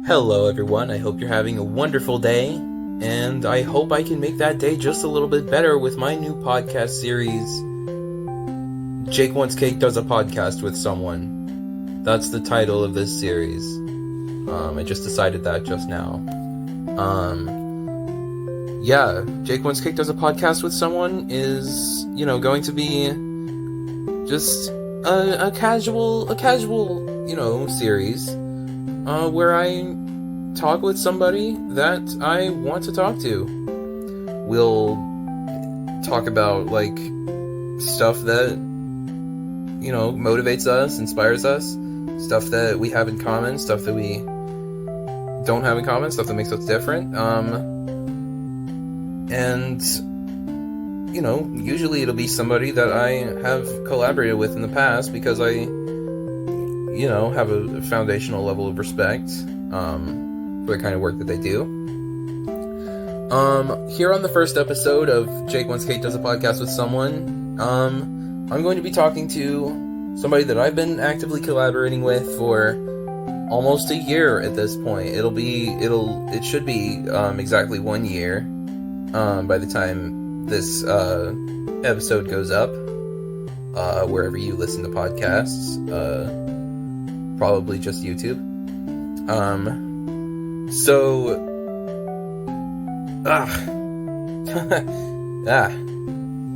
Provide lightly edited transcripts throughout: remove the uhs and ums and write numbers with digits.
Hello everyone, I hope you're having a wonderful day, and I hope I can make that day just a little bit better with my new podcast series, JakeWantsCake does a podcast with someone. That's the title of this series. I just decided that just now. JakeWantsCake does a podcast with someone is, going to be just a casual, series, where I talk with somebody that I want to talk to. We'll talk about, stuff that, motivates us, inspires us, stuff that we have in common, stuff that we don't have in common, stuff that makes us different, usually it'll be somebody that I have collaborated with in the past because I, have a foundational level of respect, for the kind of work that they do. Here on the first episode of JakeWantsCake does a podcast with someone, I'm going to be talking to somebody that I've been actively collaborating with for almost a year at this point. It should be, exactly 1 year, by the time this, episode goes up, wherever you listen to podcasts, probably just YouTube.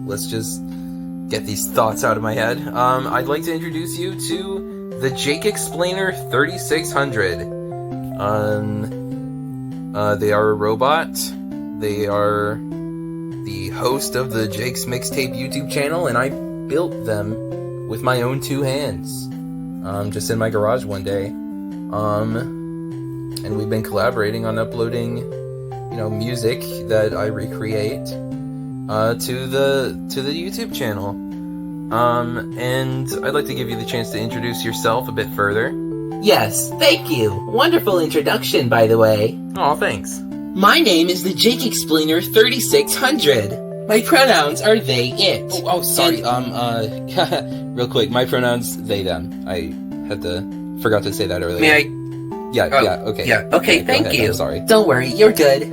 Let's just get these thoughts out of my head. I'd like to introduce you to the Jake-Explaner 3600. They are a robot. They are the host of the Jake's Mixtape YouTube channel, and I built them with my own two hands, just in my garage one day. And we've been collaborating on uploading, music that I recreate, to the YouTube channel. And I'd like to give you the chance to introduce yourself a bit further. Yes, thank you. Wonderful introduction, by the way. Aw, thanks. My name is the Jake-Explainer 3600. My pronouns are they, it. Sorry. Real quick, my pronouns they, them. I forgot to say that earlier. May I? Okay, thank ahead. you. I'm sorry. Don't worry, you're good.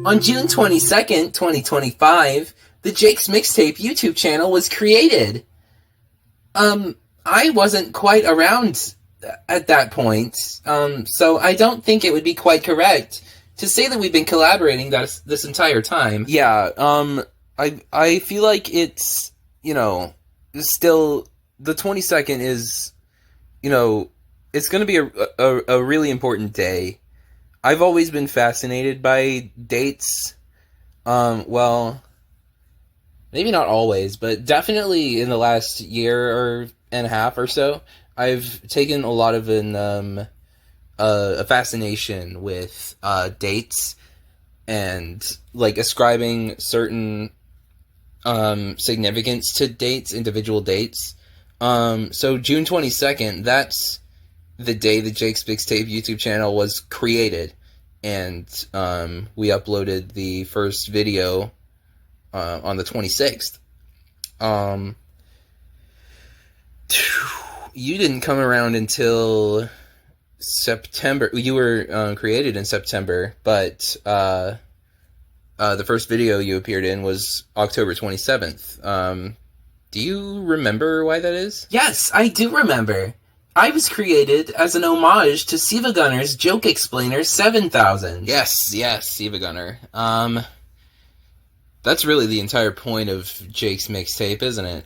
On June 22nd, 2025, the Jake's Mixtape YouTube channel was created. I wasn't quite around at that point, so I don't think it would be quite correct to say that we've been collaborating this entire time. Yeah, I feel like it's, still, the 22nd is, it's going to be a really important day. I've always been fascinated by dates. Well, maybe not always, but definitely in the last year and a half or so, I've taken a lot of a fascination with dates and ascribing certain significance to dates, individual dates. So June 22nd, that's the day the Jake's Mixtape YouTube channel was created, and we uploaded the first video on the 26th. You didn't come around until September. You were created in September, but the first video you appeared in was October 27th. Do you remember why that is? Yes, I do remember. I was created as an homage to Siva Gunner's Jake-Explainer 7000. Yes, Siva Gunner. That's really the entire point of Jake's Mixtape, isn't it?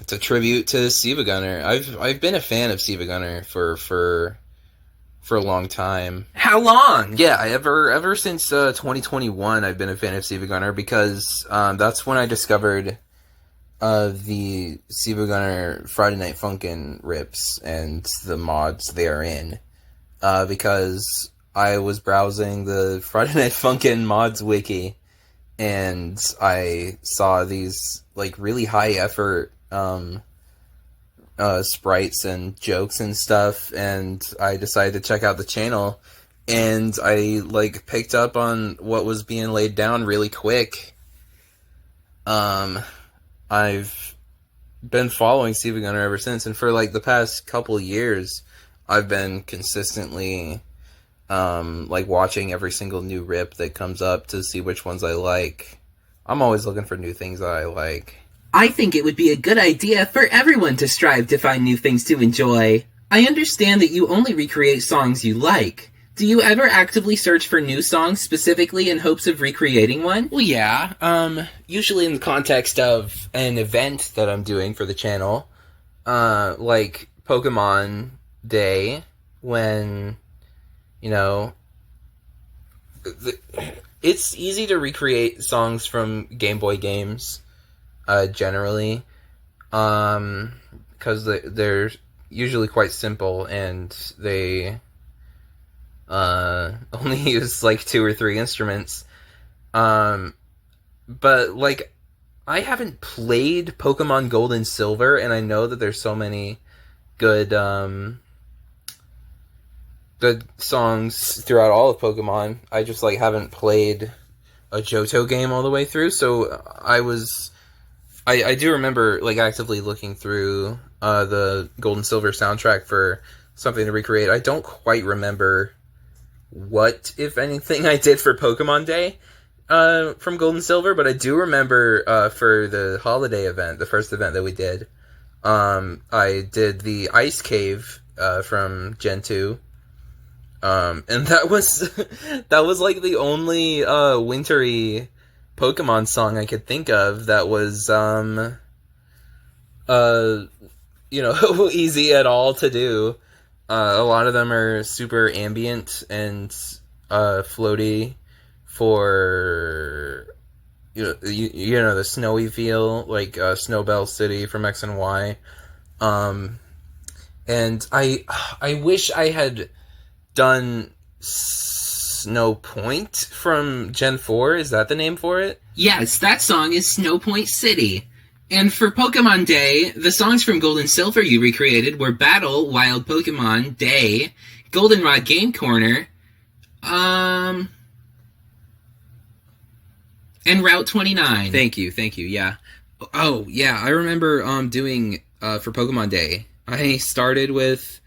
It's a tribute to Siva Gunner. I've been a fan of Siva Gunner for a long time. How long? Yeah, ever since 2021, I've been a fan of Siva Gunner because that's when I discovered the Siva Gunner Friday Night Funkin' rips and the mods therein, because I was browsing the Friday Night Funkin' mods wiki, and I saw these really high effort sprites and jokes and stuff, and I decided to check out the channel, and I picked up on what was being laid down really quick. I've been following Siva Gunner ever since, and for the past couple years, I've been consistently like watching every single new rip that comes up to see which ones I like. I'm always looking for new things that I like. I think it would be a good idea for everyone to strive to find new things to enjoy. I understand that you only recreate songs you like. Do you ever actively search for new songs specifically in hopes of recreating one? Well, yeah. Usually in the context of an event that I'm doing for the channel, like Pokemon Day, when, you know, it's easy to recreate songs from Game Boy games, generally, because they're usually quite simple and they only use like 2 or 3 instruments. But like, I haven't played Pokemon Gold and Silver, and I know that there's so many good good songs throughout all of Pokemon. I just like haven't played a Johto game all the way through, so I do remember like actively looking through the Gold and Silver soundtrack for something to recreate. I don't quite remember what, if anything, I did for Pokemon Day from Gold and Silver, but I do remember for the holiday event, the first event that we did, I did the Ice Cave from Gen 2. And that was that was like the only wintry Pokemon song I could think of that was easy at all to do. A lot of them are super ambient and floaty for the snowy feel, like Snowbell City from X and Y. And I wish I had done Snow Point from Gen 4. Is that the name for it? Yes, that song is Snow Point City. And for Pokemon Day, the songs from Gold and Silver you recreated were Battle, Wild Pokemon, Day, Goldenrod Game Corner, and Route 29. Thank you, yeah. Oh, yeah, I remember doing, for Pokemon Day, I started with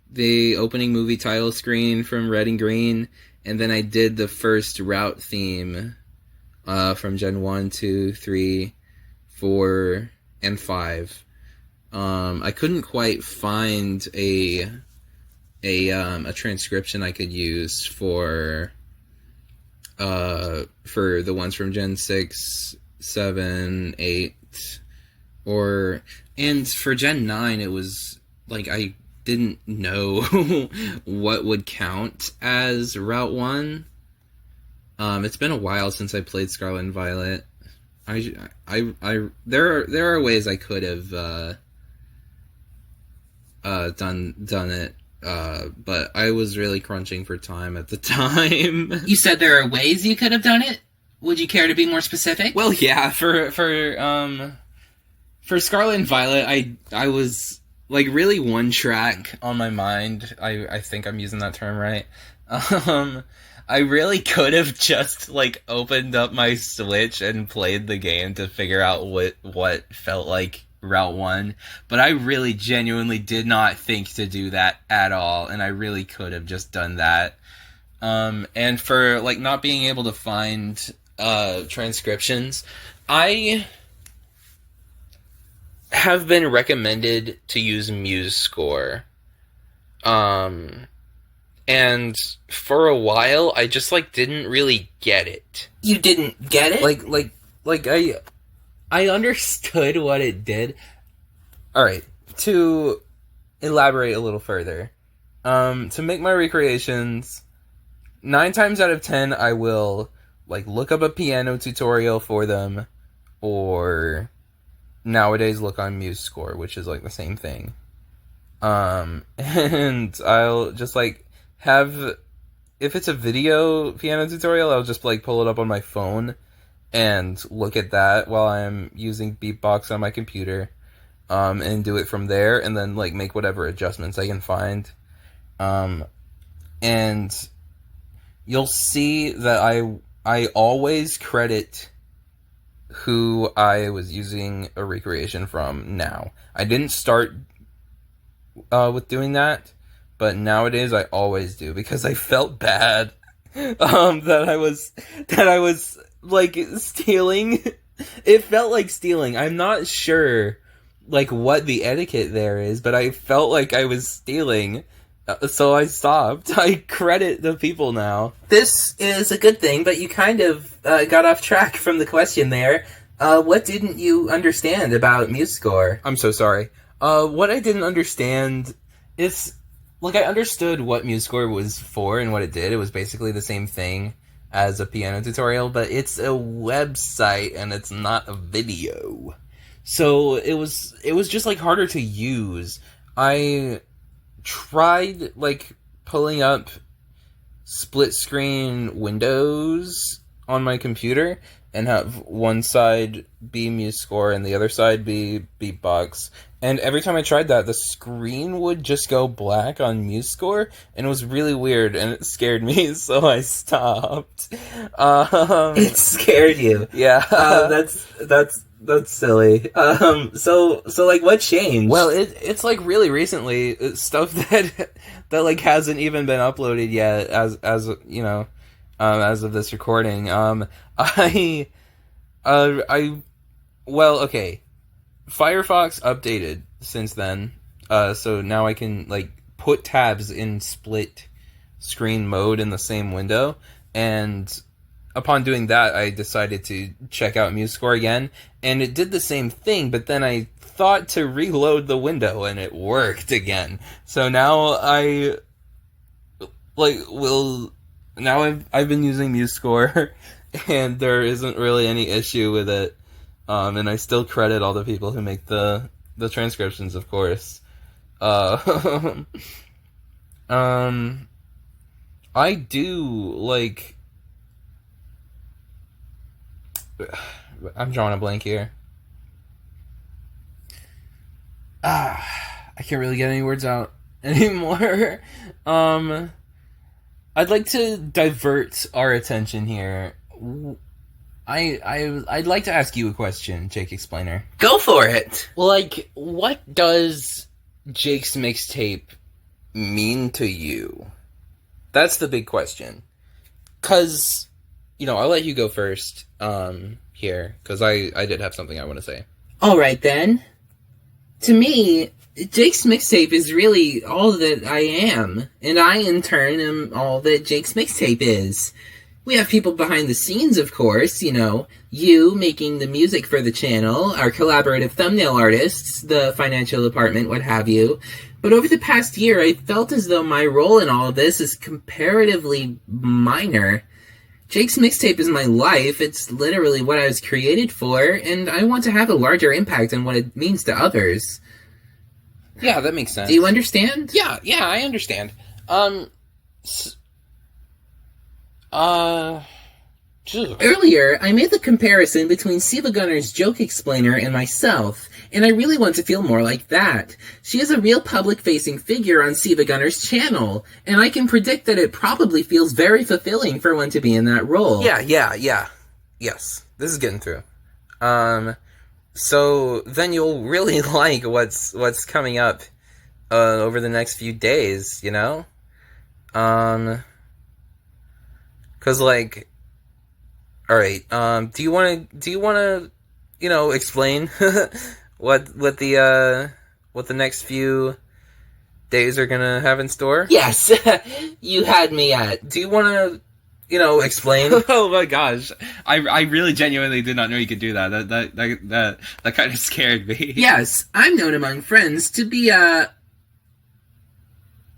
the opening movie title screen from Red and Green, and then I did the first route theme from Gen 1, 2, 3, 4, and 5. I couldn't quite find a transcription I could use for the ones from Gen 6, 7, 8, and for Gen 9 it was like I didn't know what would count as Route 1. It's been a while since I played Scarlet and Violet. There are ways I could have done it, but I was really crunching for time at the time. You said there are ways you could have done it? Would you care to be more specific? Well, yeah, for Scarlet and Violet, I was like really one track on my mind. I think I'm using that term right. I really could have just like opened up my Switch and played the game to figure out what felt like Route 1, but I really genuinely did not think to do that at all, and I really could have just done that. And for like not being able to find transcriptions, I have been recommended to use MuseScore. And for a while, I just, like, didn't really get it. You didn't get it? Like, I understood what it did. Alright, to elaborate a little further. To make my recreations, 9 times out of 10, I will, like, look up a piano tutorial for them, or nowadays look on MuseScore, which is, like, the same thing. And I'll just, like, if it's a video piano tutorial, I'll just like pull it up on my phone and look at that while I'm using Beatbox on my computer, and do it from there, and then like make whatever adjustments I can find. And you'll see that I always credit who I was using a recreation from now. I didn't start with doing that but nowadays I always do because I felt bad that I was like stealing. It felt like stealing. I'm not sure like what the etiquette there is, but I felt like I was stealing. So I stopped. I credit the people now. This is a good thing, but you kind of got off track from the question there. What didn't you understand about MuseScore? I'm so sorry. What I didn't understand is, like, I understood what MuseScore was for and what it did. It was basically the same thing as a piano tutorial, but it's a website and it's not a video. So it was just, like, harder to use. I tried, like, pulling up split screen windows on my computer and have one side be MuseScore and the other side be Beatbox. And every time I tried that, the screen would just go black on MuseScore, and it was really weird, and it scared me, so I stopped. It scared you. Yeah. That's silly. So like, what changed? Well, it's like really recently. It's stuff that like hasn't even been uploaded yet, as you know, as of this recording. Well, okay. Firefox updated since then, so now I can like put tabs in split screen mode in the same window, and upon doing that, I decided to check out MuseScore again, and it did the same thing, but then I thought to reload the window, and it worked again. So now I've been using MuseScore, and there isn't really any issue with it. And I still credit all the people who make the transcriptions, of course. I do, like... I'm drawing a blank here. I can't really get any words out anymore. I'd like to divert our attention here. I'd like to ask you a question, Jake-Explainer. Go for it! Well, like, what does Jake's Mixtape mean to you? That's the big question. 'Cause, you know, I'll let you go first, here, 'cause I did have something I want to say. Alright then. To me, Jake's Mixtape is really all that I am, and I, in turn, am all that Jake's Mixtape is. We have people behind the scenes, of course, you know, you making the music for the channel, our collaborative thumbnail artists, the financial department, what have you. But over the past year, I felt as though my role in all of this is comparatively minor. Jake's Mixtape is my life, it's literally what I was created for, and I want to have a larger impact on what it means to others. Yeah, that makes sense. Do you understand? Yeah, I understand. Earlier, I made the comparison between Siva Gunner's Jake-Explainer and myself, and I really want to feel more like that. She is a real public-facing figure on Siva Gunner's channel, and I can predict that it probably feels very fulfilling for one to be in that role. Yeah. Yes, this is getting through. So then you'll really like what's coming up over the next few days, you know? 'Cause, like, alright, do you wanna, you know, explain what the next few days are gonna have in store? Yes, you had me at. Do you wanna, you know, explain? Oh my gosh, I really genuinely did not know you could do that. That kind of scared me. Yes, I'm known among friends to be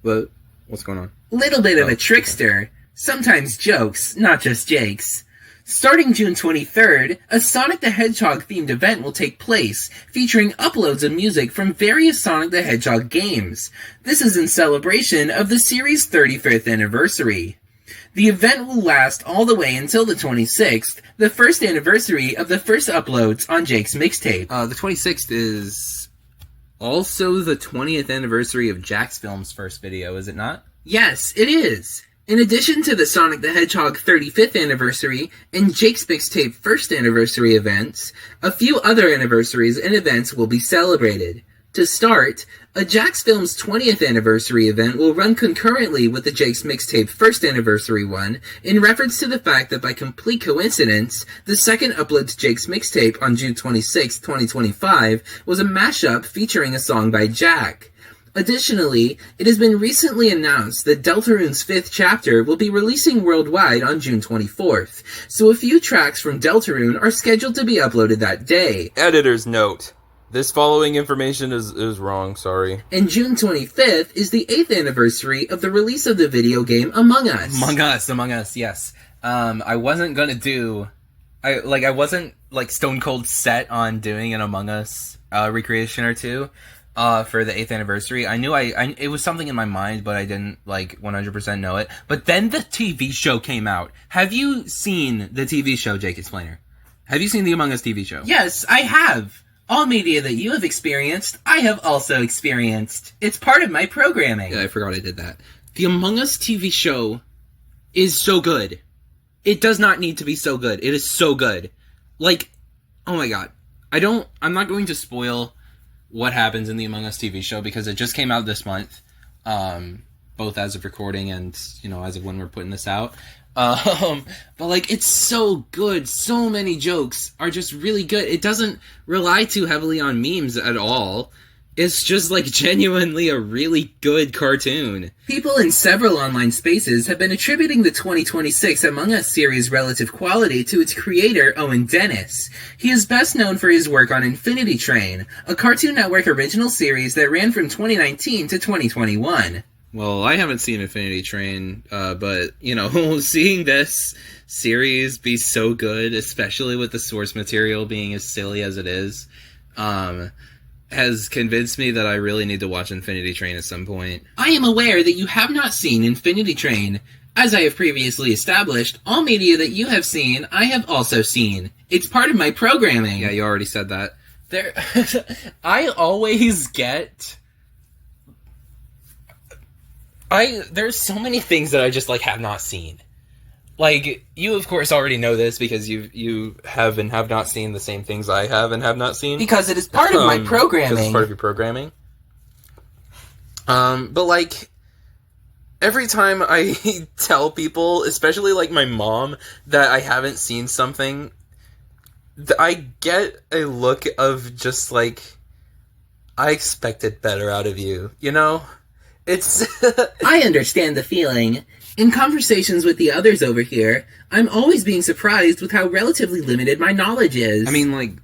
What's going on? little bit of a trickster. Sometimes jokes, not just Jake's. Starting June 23rd, a Sonic the Hedgehog themed event will take place, featuring uploads of music from various Sonic the Hedgehog games. This is in celebration of the series' 35th anniversary. The event will last all the way until the 26th, the first anniversary of the first uploads on Jake's Mixtape. The 26th is also the 20th anniversary of Jack's Film's first video, is it not? Yes, it is. In addition to the Sonic the Hedgehog 35th anniversary and Jake's Mixtape first anniversary events, a few other anniversaries and events will be celebrated. To start, a Jack's Films 20th anniversary event will run concurrently with the Jake's Mixtape first anniversary one, in reference to the fact that by complete coincidence, the second upload to Jake's Mixtape on June 26, 2025, was a mashup featuring a song by Jack. Additionally, it has been recently announced that Deltarune's 5th chapter will be releasing worldwide on June 24th, so a few tracks from Deltarune are scheduled to be uploaded that day. Editor's note. This following information is wrong, sorry. And June 25th is the 8th anniversary of the release of the video game Among Us. Among Us, yes. I wasn't gonna do... I wasn't, stone cold set on doing an Among Us recreation or two for the 8th anniversary. I knew it was something in my mind, but I didn't, 100% know it. But then the TV show came out. Have you seen the TV show, Jake-Explainer? Have you seen the Among Us TV show? Yes, I have. All media that you have experienced, I have also experienced. It's part of my programming. Yeah, I forgot I did that. The Among Us TV show is so good. It does not need to be so good. It is so good. Oh my god. I'm not going to spoil what happens in the Among Us TV show because it just came out this month. Both as of recording and, as of when we're putting this out. But it's so good. So many jokes are just really good. It doesn't rely too heavily on memes at all. It's just genuinely a really good cartoon. People in several online spaces have been attributing the 2026 Among Us series' relative quality to its creator, Owen Dennis. He is best known for his work on Infinity Train, a Cartoon Network original series that ran from 2019 to 2021. Well, I haven't seen Infinity Train, but, seeing this series be so good, especially with the source material being as silly as it is, has convinced me that I really need to watch Infinity Train at some point. I am aware that you have not seen Infinity Train. As I have previously established, all media that you have seen, I have also seen. It's part of my programming. Yeah, you already said that. I always get... There's so many things that I just, have not seen. You, of course, already know this because you have and have not seen the same things I have and have not seen. Because it is part of my programming. Because it's part of your programming. But, every time I tell people, especially, my mom, that I haven't seen something, I get a look of just, I expected better out of you, It's... I understand the feeling. In conversations with the others over here, I'm always being surprised with how relatively limited my knowledge is. I mean,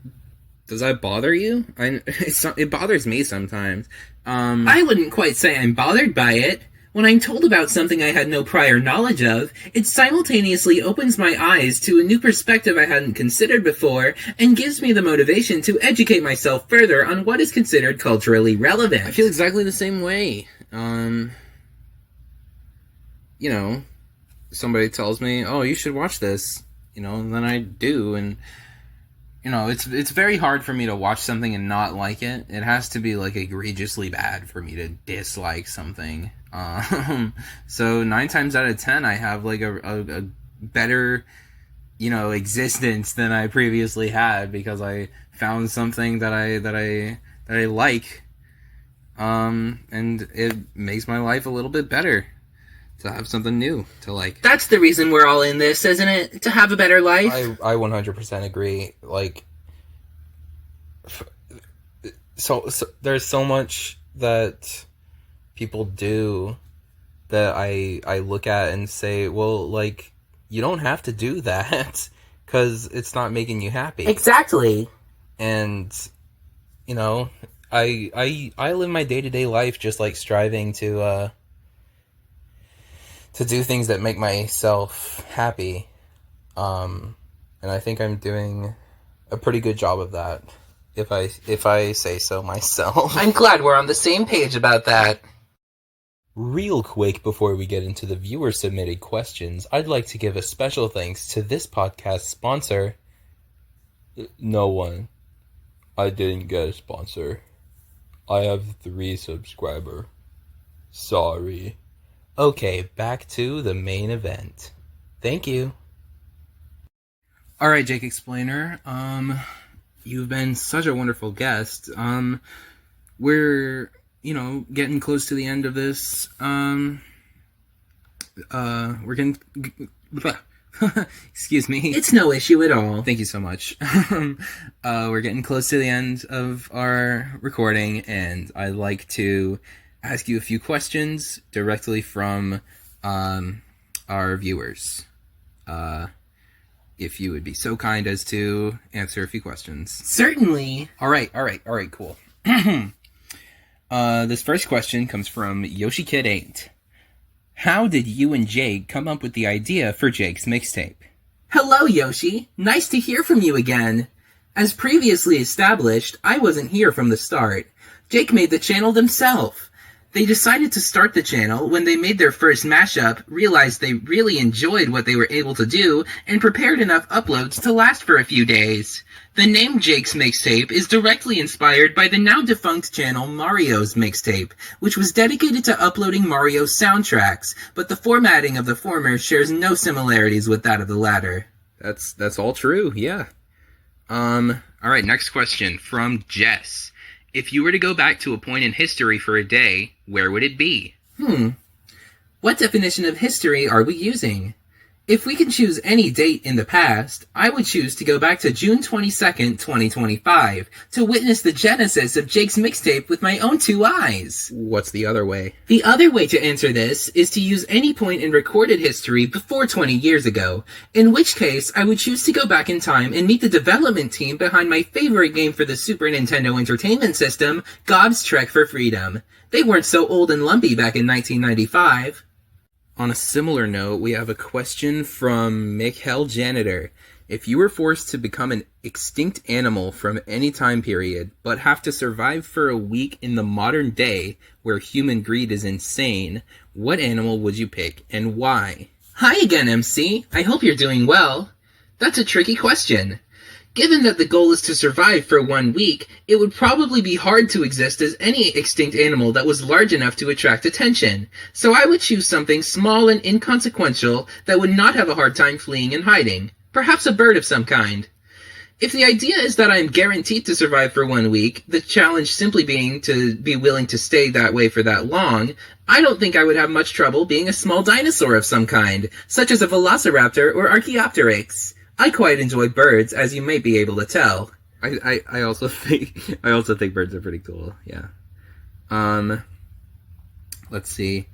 does that bother you? It bothers me sometimes. I wouldn't quite say I'm bothered by it. When I'm told about something I had no prior knowledge of, it simultaneously opens my eyes to a new perspective I hadn't considered before, and gives me the motivation to educate myself further on what is considered culturally relevant. I feel exactly the same way. Somebody tells me, oh, you should watch this, and then I do, and, it's very hard for me to watch something and not like it. It has to be, egregiously bad for me to dislike something. So 9 times out of 10, I have, a better, existence than I previously had, because I found something that I like. And it makes my life a little bit better to have something new to like. That's the reason we're all in this, isn't it? To have a better life? I 100% agree. So there's so much that people do that I look at and say, well, you don't have to do that because it's not making you happy. Exactly. And, I live my day-to-day life just striving to do things that make myself happy. And I think I'm doing a pretty good job of that, if I say so myself. I'm glad we're on the same page about that. Real quick before we get into the viewer-submitted questions, I'd like to give a special thanks to this podcast sponsor. No one. I didn't get a sponsor. I have 3 subscribers. Sorry. Okay, back to the main event. Thank you. Alright, Jake-Explainer. You've been such a wonderful guest. we're, getting close to the end of this. We're getting... Excuse me. It's no issue at all. Thank you so much. We're getting close to the end of our recording, and I'd like to ask you a few questions directly from our viewers. If you would be so kind as to answer a few questions. Certainly. All right, cool. This first question comes from YoshiKid8. How did you and Jake come up with the idea for Jake's mixtape? Hello, Yoshi. Nice to hear from you again. As previously established, I wasn't here from the start. Jake made the channel themselves. They decided to start the channel when they made their first mashup, realized they really enjoyed what they were able to do, and prepared enough uploads to last for a few days. The name Jake's Mixtape is directly inspired by the now-defunct channel Mario's Mixtape, which was dedicated to uploading Mario soundtracks, but the formatting of the former shares no similarities with that of the latter. That's all true, yeah. Alright, next question from Jess. If you were to go back to a point in history for a day, where would it be? What definition of history are we using? If we can choose any date in the past, I would choose to go back to June 22nd, 2025, to witness the genesis of Jake's Mixtape with my own two eyes. What's the other way? The other way to answer this is to use any point in recorded history before 20 years ago, in which case I would choose to go back in time and meet the development team behind my favorite game for the Super Nintendo Entertainment System, Gob's Trek for Freedom. They weren't so old and lumpy back in 1995. On a similar note, we have a question from Mikhail Janitor. If you were forced to become an extinct animal from any time period, but have to survive for a week in the modern day where human greed is insane, what animal would you pick and why? Hi again, MC. I hope you're doing well. That's a tricky question. Given that the goal is to survive for 1 week, it would probably be hard to exist as any extinct animal that was large enough to attract attention, so I would choose something small and inconsequential that would not have a hard time fleeing and hiding. Perhaps a bird of some kind. If the idea is that I am guaranteed to survive for 1 week, the challenge simply being to be willing to stay that way for that long, I don't think I would have much trouble being a small dinosaur of some kind, such as a velociraptor or Archaeopteryx. I quite enjoy birds, as you may be able to tell. I also think birds are pretty cool. Yeah. Let's see.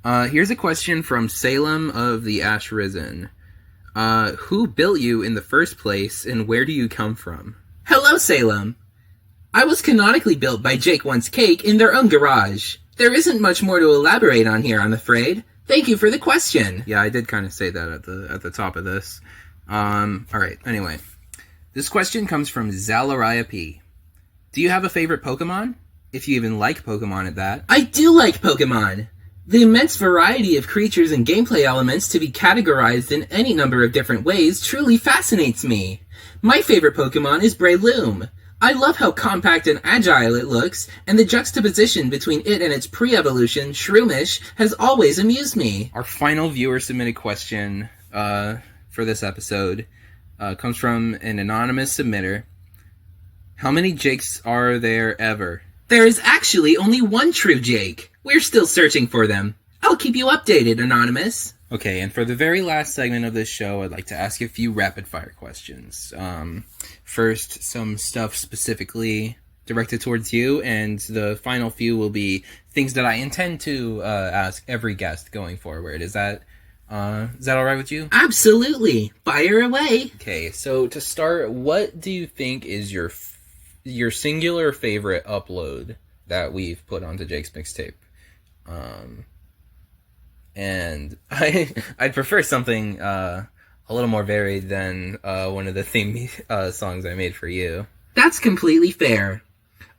Here's a question from Salem of the Ash Risen. Who built you in the first place, and where do you come from? Hello, Salem. I was canonically built by JakeWantsCake in their own garage. There isn't much more to elaborate on here, I'm afraid. Thank you for the question. Yeah, I did kind of say that at the top of this. Alright, anyway. This question comes from Zalariah P. Do you have a favorite Pokemon? If you even like Pokemon at that. I do like Pokemon! The immense variety of creatures and gameplay elements to be categorized in any number of different ways truly fascinates me. My favorite Pokemon is Breloom. I love how compact and agile it looks, and the juxtaposition between it and its pre-evolution, Shroomish, has always amused me. Our final viewer-submitted question, for this episode comes from an anonymous submitter. How many Jakes are there ever? There is actually only one true Jake. We're still searching for them. I'll keep you updated, Anonymous. Okay, and for the very last segment of this show, I'd like to ask you a few rapid-fire questions. First, some stuff specifically directed towards you, and the final few will be things that I intend to ask every guest going forward. Is that alright with you? Absolutely. Fire away. Okay, so to start, what do you think is your singular favorite upload that we've put onto Jake's Mixtape? And I'd prefer something a little more varied than one of the theme songs I made for you. That's completely fair.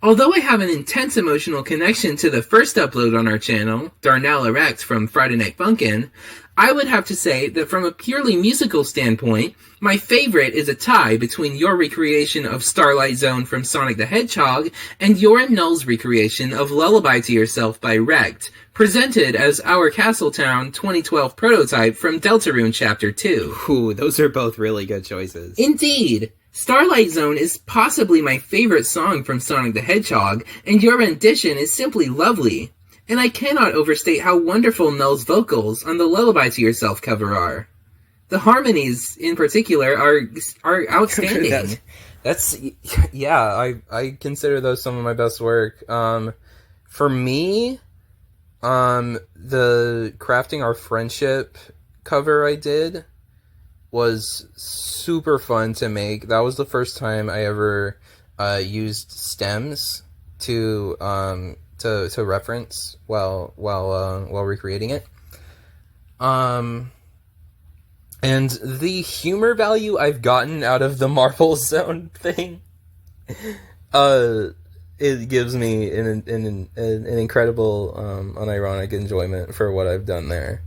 Although I have an intense emotional connection to the first upload on our channel, Darnell Erect from Friday Night Funkin', I would have to say that from a purely musical standpoint, my favorite is a tie between your recreation of Starlight Zone from Sonic the Hedgehog and your and Null's recreation of Lullaby to Yourself by Wrecked, presented as our Castletown 2012 prototype from Deltarune Chapter 2. Ooh, those are both really good choices. Indeed. Starlight Zone is possibly my favorite song from Sonic the Hedgehog, and your rendition is simply lovely. And I cannot overstate how wonderful Null's vocals on the Lullaby to Yourself cover are. The harmonies, in particular, are outstanding. I consider those some of my best work. For me, the Crafting Our Friendship cover I did was super fun to make. That was the first time I ever used stems to reference while recreating it. And the humor value I've gotten out of the Marble Zone thing, it gives me an incredible, unironic enjoyment for what I've done there.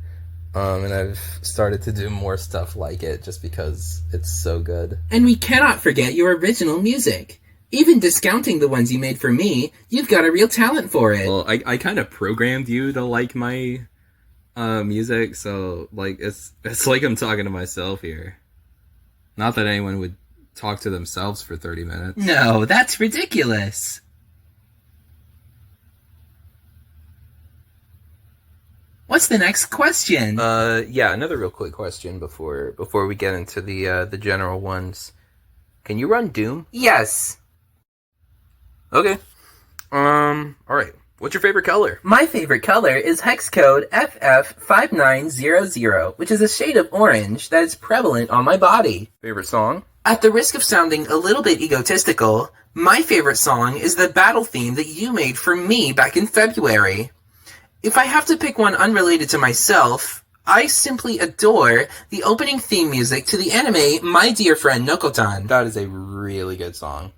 And I've started to do more stuff like it just because it's so good. And we cannot forget your original music. Even discounting the ones you made for me, you've got a real talent for it. Well, I kind of programmed you to like my music, so like it's like I'm talking to myself here. Not that anyone would talk to themselves for 30 minutes. No, that's ridiculous. What's the next question? Another real quick question before we get into the general ones. Can you run Doom? Yes. Okay. Alright. What's your favorite color? My favorite color is hex code FF5900, which is a shade of orange that is prevalent on my body. Favorite song? At the risk of sounding a little bit egotistical, my favorite song is the battle theme that you made for me back in February. If I have to pick one unrelated to myself, I simply adore the opening theme music to the anime My Dear Friend Nokotan. That is a really good song.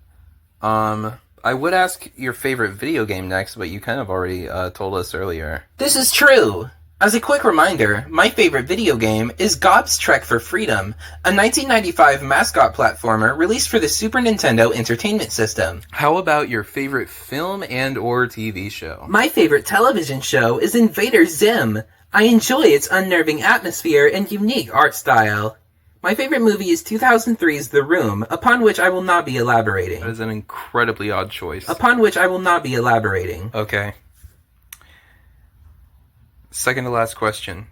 I would ask your favorite video game next, but you kind of already told us earlier. This is true. As a quick reminder, my favorite video game is Gob's Trek for Freedom, a 1995 mascot platformer released for the Super Nintendo Entertainment System. How about your favorite film and or TV show? My favorite television show is Invader Zim. I enjoy its unnerving atmosphere and unique art style. My favorite movie is 2003's The Room, upon which I will not be elaborating. That is an incredibly odd choice. Upon which I will not be elaborating. Okay. Second to last question.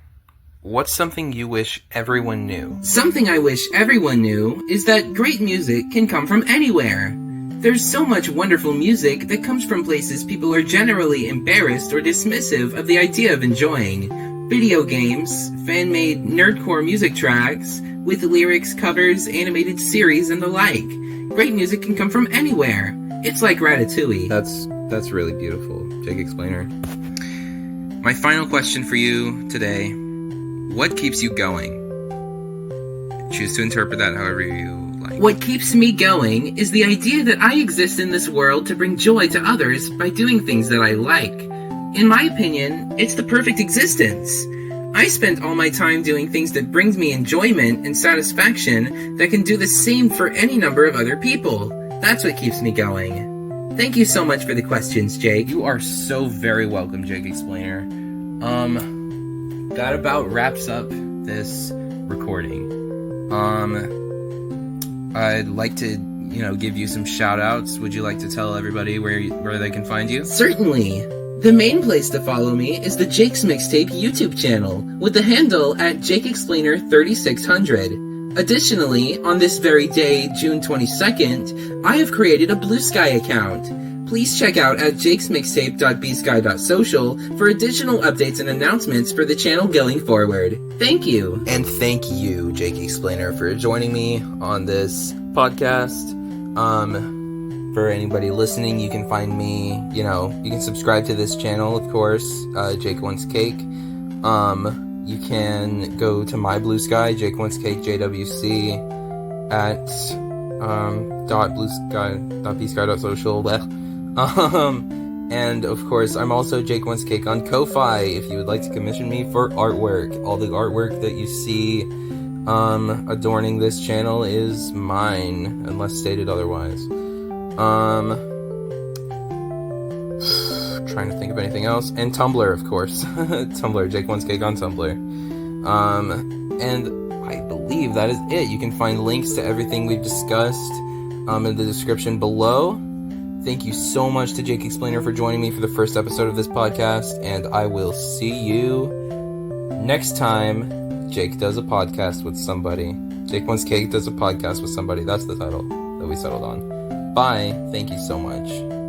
What's something you wish everyone knew? Something I wish everyone knew is that great music can come from anywhere. There's so much wonderful music that comes from places people are generally embarrassed or dismissive of the idea of enjoying. Video games, fan-made nerdcore music tracks, with lyrics, covers, animated series, and the like. Great music can come from anywhere. It's like Ratatouille. That's really beautiful, Jake-Explainer. My final question for you today. What keeps you going? Choose to interpret that however you like. What keeps me going is the idea that I exist in this world to bring joy to others by doing things that I like. In my opinion, it's the perfect existence. I spend all my time doing things that brings me enjoyment and satisfaction that can do the same for any number of other people. That's what keeps me going. Thank you so much for the questions, Jake. You are so very welcome, Jake-Explainer. That about wraps up this recording. I'd like to, give you some shout-outs. Would you like to tell everybody where they can find you? Certainly. The main place to follow me is the Jake's Mixtape YouTube channel, with the handle at Jake-Explainer3600. Additionally, on this very day, June 22nd, I have created a Blue Sky account. Please check out at jakesmixtape.bsky.social for additional updates and announcements for the channel going forward. Thank you. And thank you, Jake-Explainer, for joining me on this podcast. For anybody listening, you can find me, you can subscribe to this channel, of course, JakeWantsCake. You can go to my Blue Sky, JakeWantsCake, JWC, at .bsky.social. And of course, I'm also JakeWantsCake on Ko-Fi if you would like to commission me for artwork. All the artwork that you see adorning this channel is mine, unless stated otherwise. Trying to think of anything else. And Tumblr, of course. Tumblr, JakeWantsCake on Tumblr. And I believe that is it. You can find links to everything we've discussed in the description below. Thank you so much to Jake-Explaner for joining me for the first episode of this podcast, and I will see you next time Jake does a podcast with somebody. JakeWantsCake does a podcast with somebody. That's the title that we settled on. Bye. Thank you so much.